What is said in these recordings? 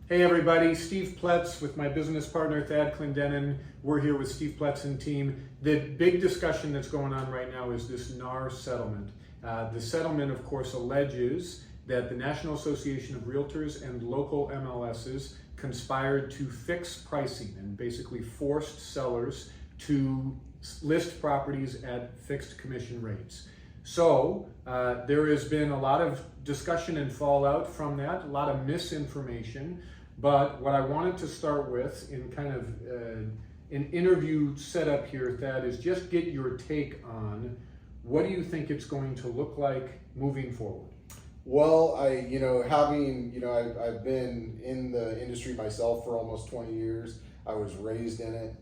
Hey everybody, Steve Pletz with my business partner Thad Clendenin. We're here with Steve Pletz and team. The big discussion that's going on right now is this NAR settlement. The settlement, of course, alleges that the National Association of Realtors and local MLSs conspired to fix pricing and basically forced sellers to list properties at fixed commission rates. So there has been a lot of discussion and fallout from that, a lot of misinformation. But what I wanted to start with in kind of an interview setup here, Thad, is just get your take on what do you think it's going to look like moving forward? Well, I've been in the industry myself for almost 20 years. I was raised in it.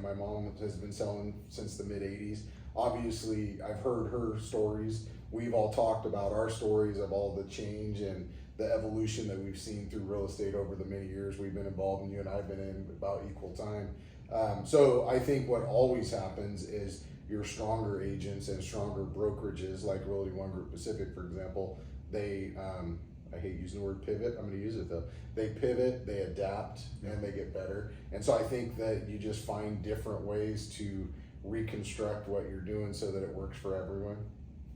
My mom has been selling since the mid '80s. Obviously, I've heard her stories. We've all talked about our stories of all the change and the evolution that we've seen through real estate over the many years we've been involved, and you and I have been in about equal time. So I think what always happens is your stronger agents and stronger brokerages, like Realty One Group Pacific, for example, they, I hate using the word pivot, I'm going to use it though. They pivot, they adapt, and they get better. And so I think that you just find different ways to reconstruct what you're doing so that it works for everyone.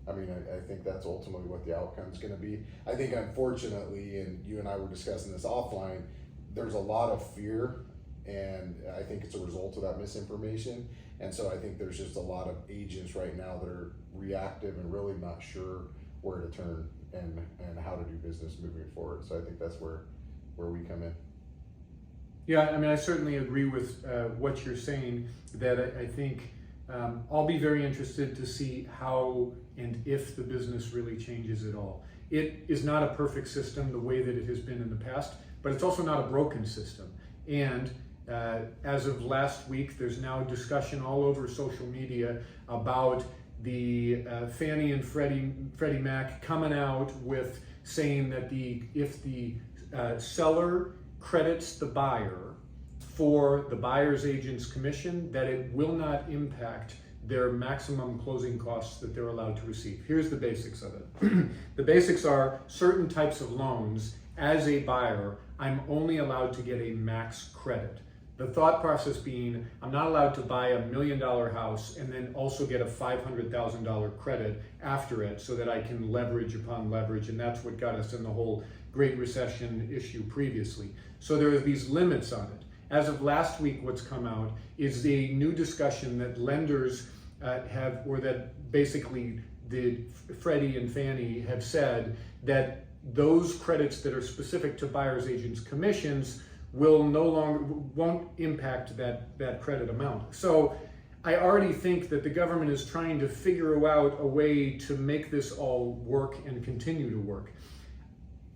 I mean, I think that's ultimately what the outcome is going to be. I think, unfortunately, and you and I were discussing this offline, there's a lot of fear, and I think it's a result of that misinformation. And so I think there's just a lot of agents right now that are reactive and really not sure where to turn and how to do business moving forward. So I think that's where we come in. Yeah, I mean, I certainly agree with what you're saying, that I think I'll be very interested to see how and if the business really changes at all. It is not a perfect system the way that it has been in the past, but it's also not a broken system. And as of last week, there's now discussion all over social media about the Fannie and Freddie Mac coming out with saying that if the seller credits the buyer for the buyer's agent's commission, that it will not impact their maximum closing costs that they're allowed to receive. Here's the basics of it. The basics are certain types of loans. As a buyer, I'm only allowed to get a max credit. The thought process being, I'm not allowed to buy $1 million house and then also get a $500,000 credit after it so that I can leverage upon leverage, and that's what got us in the whole Great Recession issue previously. So there are these limits on it. As of last week, what's come out is the new discussion that lenders have, or that basically the Freddie and Fannie have said that those credits that are specific to buyer's agents' commissions won't impact that credit amount. So I already think that the government is trying to figure out a way to make this all work and continue to work.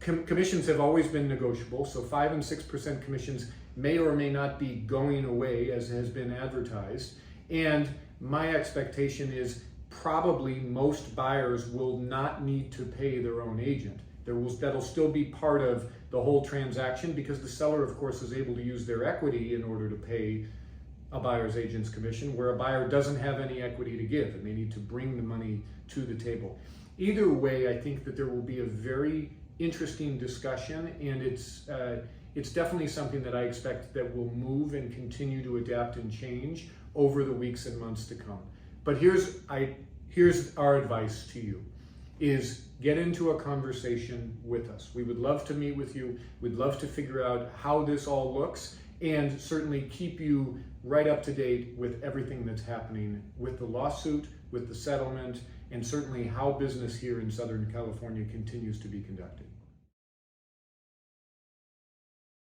Commissions have always been negotiable, so 5% and 6% commissions may or may not be going away as has been advertised. And my expectation is probably most buyers will not need to pay their own agent. That'll still be part of the whole transaction, because the seller, of course, is able to use their equity in order to pay a buyer's agent's commission, where a buyer doesn't have any equity to give and they need to bring the money to the table. Either way, I think that there will be a very interesting discussion, and it's definitely something that I expect that will move and continue to adapt and change over the weeks and months to come. But here's our advice to you, is get into a conversation with us. We would love to meet with you. We'd love to figure out how this all looks, and certainly keep you right up to date with everything that's happening with the lawsuit, with the settlement, and certainly how business here in Southern California continues to be conducted.